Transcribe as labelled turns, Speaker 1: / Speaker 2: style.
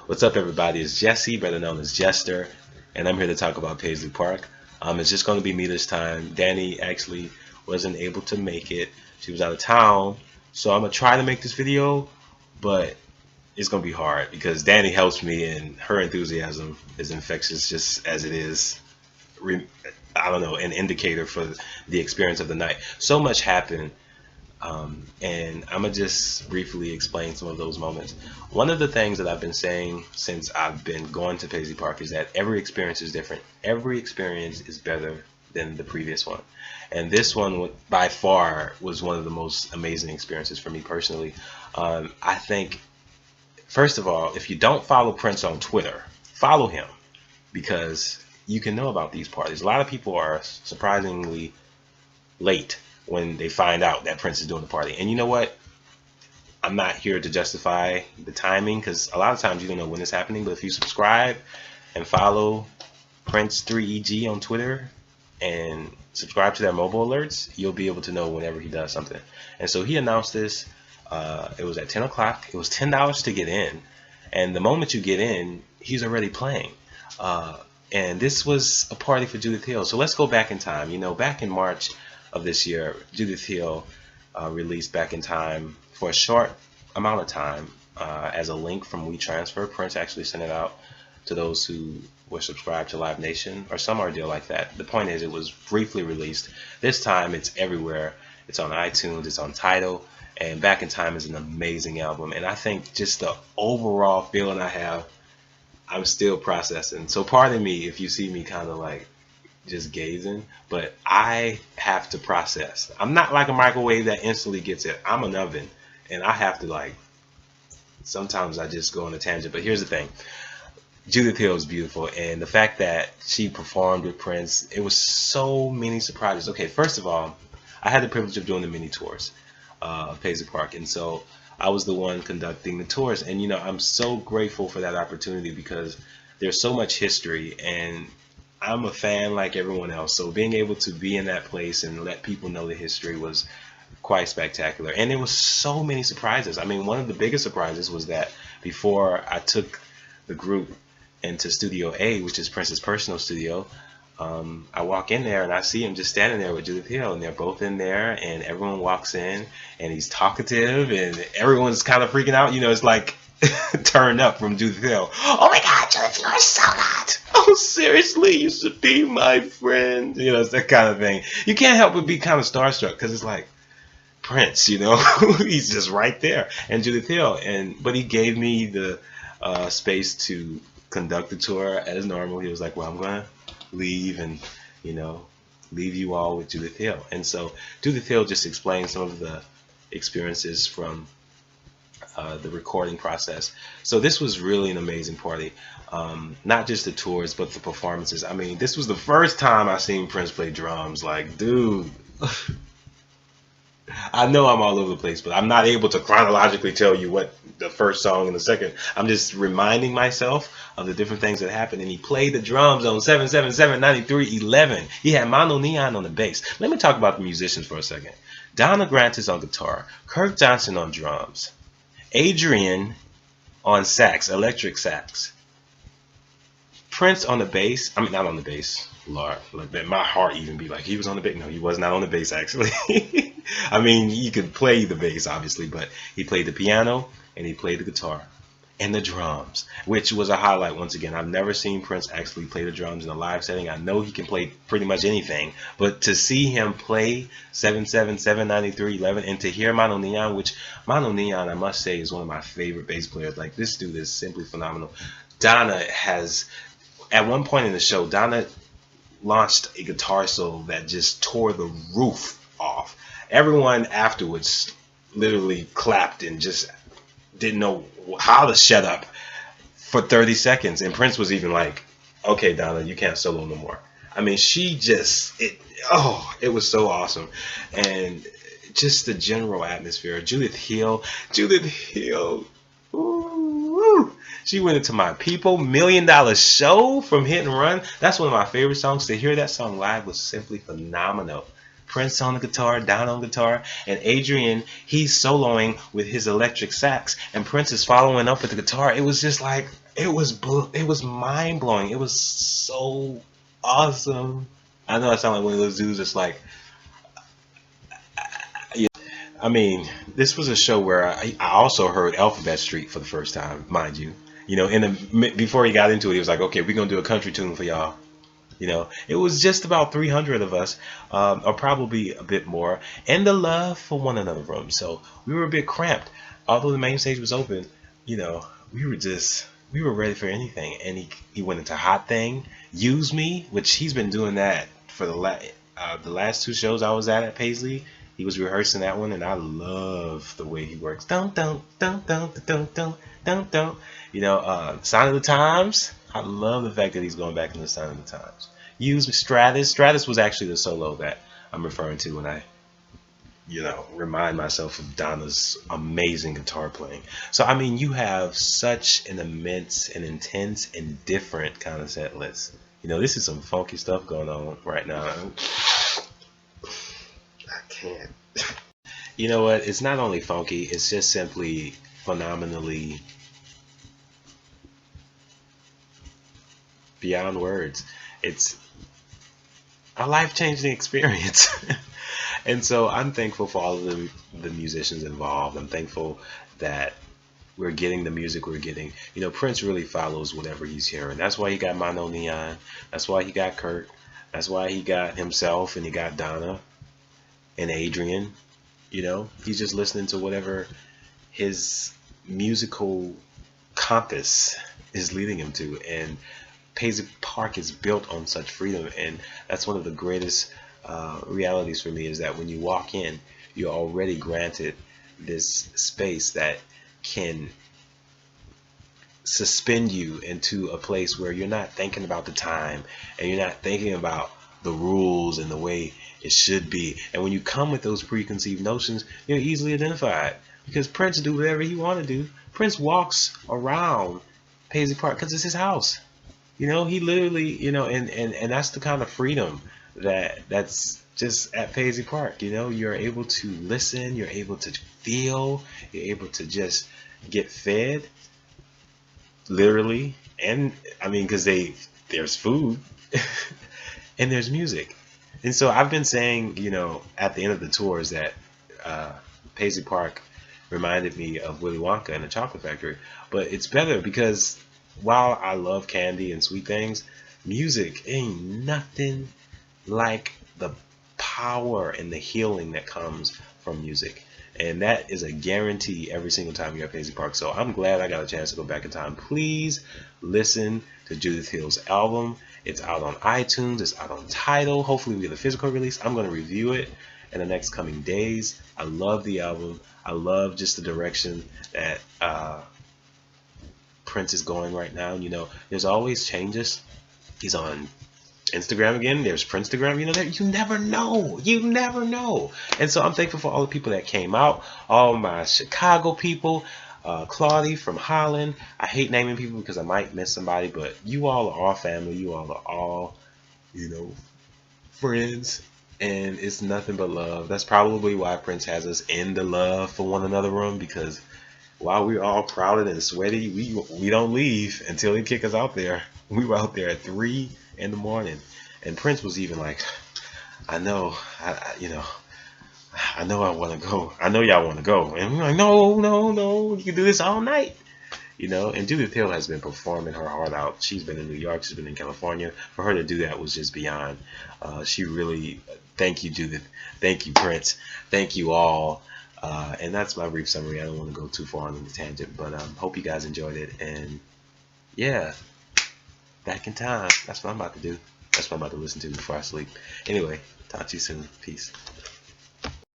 Speaker 1: What's up, everybody? It's Jesse, better known as Jester, and I'm here to talk about Paisley Park. It's just going to be me this time. Danny actually wasn't able to make it. She was out of town, so I'm going to try to make this video, but it's going to be hard because Danny helps me, and her enthusiasm is infectious just as it is, I don't know, an indicator for the experience of the night. So much happened. And I'm gonna just briefly explain some of those moments. One of the things that I've been saying since I've been going to Paisley Park is that every experience is different. Every experience is better than the previous one. And this one by far was one of the most amazing experiences for me personally. I think, first of all, if you don't follow Prince on Twitter, follow him because you can know about these parties. A lot of people are surprisingly late when they find out that Prince is doing the party. And you know what? I'm not here to justify the timing because a lot of times you don't know when it's happening. But if you subscribe and follow Prince3EG on Twitter and subscribe to their mobile alerts, you'll be able to know whenever he does something. And so he announced this. It was at 10 o'clock. It was $10 to get in. And the moment you get in, he's already playing. And this was a party for Judith Hill. So let's go back in time. You know, back in March of this year, Judith Hill released Back in Time for a short amount of time as a link from WeTransfer. Prince actually sent it out to those who were subscribed to Live Nation or some ordeal like that. The point is, it was briefly released. This time it's everywhere. It's on iTunes, it's on Tidal, and Back in Time is an amazing album. And I think just the overall feeling I have, I'm still processing. So pardon me if you see me kind of like just gazing, but I have to process. I'm not like a microwave that instantly gets it. I'm an oven, and I have to, like, sometimes I just go on a tangent. But here's the thing. Judith Hill is beautiful, and the fact that she performed with Prince, it was so many surprises. Okay, first of all, I had the privilege of doing the mini tours of Paisley Park, and so I was the one conducting the tours. And, you know, I'm so grateful for that opportunity because there's so much history, and I'm a fan like everyone else, so being able to be in that place and let people know the history was quite spectacular. And there was so many surprises. I mean, one of the biggest surprises was that before I took the group into Studio A, which is Prince's personal studio, I walk in there and I see him just standing there with Judith Hill, and they're both in there, and everyone walks in and he's talkative and everyone's kind of freaking out. You know, it's like turned up from Judith Hill. Oh my God, Judith, you're so hot. Oh, seriously, you should be my friend. You know, it's that kind of thing. You can't help but be kind of starstruck because it's like Prince, you know, he's just right there. And Judith Hill, but he gave me the space to conduct the tour as normal. He was like, well, I'm going to leave and, you know, leave you all with Judith Hill. And so Judith Hill just explained some of the experiences from the recording process. So this was really an amazing party. Not just the tours, but the performances. I mean, this was the first time I seen Prince play drums. Like, dude, I know I'm all over the place, but I'm not able to chronologically tell you what the first song and the second. I'm just reminding myself of the different things that happened. And he played the drums on 777 93 11. He had Mono Neon on the bass. Let me talk about the musicians for a second. Donna Grant is on guitar, Kirk Johnson on drums, Adrian on sax, electric sax, Prince on the bass. I mean, not on the bass. Lord, like my heart even be like, he was on the bass. No, he was not on the bass, actually. I mean, he could play the bass, obviously, but he played the piano and he played the guitar and the drums, which was a highlight once again. I've never seen Prince actually play the drums in a live setting. I know he can play pretty much anything, but to see him play 777 93 11 and to hear Mono Neon, which Mono Neon, I must say, is one of my favorite bass players. Like, this dude is simply phenomenal. Donna has, at one point in the show, Donna launched a guitar solo that just tore the roof off. Everyone afterwards literally clapped and just didn't know how to shut up for 30 seconds. And Prince was even like, okay, Donna, you can't solo no more. I mean, it was so awesome. And just the general atmosphere. Judith Hill, ooh, she went into My People, $1 Million Show from Hit and Run. That's one of my favorite songs. To hear that song live was simply phenomenal. Prince on the guitar, Donna on guitar, and Adrian, he's soloing with his electric sax, and Prince is following up with the guitar. It was just like, it was mind blowing. It was so awesome. I know I sound like one of those dudes that's like, I mean, this was a show where I also heard Alphabet Street for the first time, mind you. In before he got into it, he was like, "Okay, we're gonna do a country tune for y'all." It was just about 300 of us, or probably a bit more, in the love for one another room. So we were a bit cramped. Although the main stage was open, we were ready for anything. And he went into Hot Thing, Use Me, which he's been doing that for the last two shows I was at Paisley. He was rehearsing that one, and I love the way he works. Dun dun dun dun dun dun dun dun. Sign of the Times. I love the fact that he's going back into the Sign of the Times. Use Me, Stratus. Stratus was actually the solo that I'm referring to when I, remind myself of Donna's amazing guitar playing. So I mean, you have such an immense and intense and different kind of set list. This is some funky stuff going on right now. I can't. You know what? It's not only funky, it's just simply phenomenally beyond words. It's a life-changing experience. And so I'm thankful for all of the musicians involved. I'm thankful that we're getting the music we're getting. Prince really follows whatever he's hearing. That's why he got Mono Neon. That's why he got Kurt. That's why he got himself, and he got Donna and Adrian. He's just listening to whatever his musical compass is leading him to. And Paisley Park is built on such freedom, and that's one of the greatest realities for me, is that when you walk in, you're already granted this space that can suspend you into a place where you're not thinking about the time, and you're not thinking about the rules and the way it should be. And when you come with those preconceived notions, you're easily identified, because Prince do whatever he want to do. Prince walks around Paisley Park because it's his house. He literally, and that's the kind of freedom that's just at Paisley Park. You're able to listen, you're able to feel, you're able to just get fed, literally, and I mean, because there's food and there's music. And so I've been saying, at the end of the tours that Paisley Park reminded me of Willy Wonka and the Chocolate Factory, but it's better because while I love candy and sweet things, music ain't nothing like the power and the healing that comes from music. And that is a guarantee every single time you're at Paisley Park. So I'm glad I got a chance to go back in time. Please listen to Judith Hill's album. It's out on iTunes. It's out on Tidal. Hopefully we get a physical release. I'm going to review it in the next coming days. I love the album. I love just the direction that Prince is going right now. There's always changes. He's on Instagram again. There's Princetagram. You never know. You never know. And so I'm thankful for all the people that came out. All my Chicago people. Claudie from Holland. I hate naming people because I might miss somebody, but you all are all family. You all are all, friends. And it's nothing but love. That's probably why Prince has us in the love for one another room, because while we're all crowded and sweaty, we don't leave until he kick us out there. We were out there at 3 in the morning, and Prince was even like, I know I want to go. I know y'all want to go. And we're like, no, you can do this all night. And Judith Hill has been performing her heart out. She's been in New York. She's been in California. For her to do that was just beyond. She really, thank you, Judith. Thank you, Prince. Thank you all. And that's my brief summary. I don't want to go too far on the tangent, but hope you guys enjoyed it. And yeah, back in time. That's what I'm about to do. That's what I'm about to listen to before I sleep. Anyway, talk to you soon. Peace.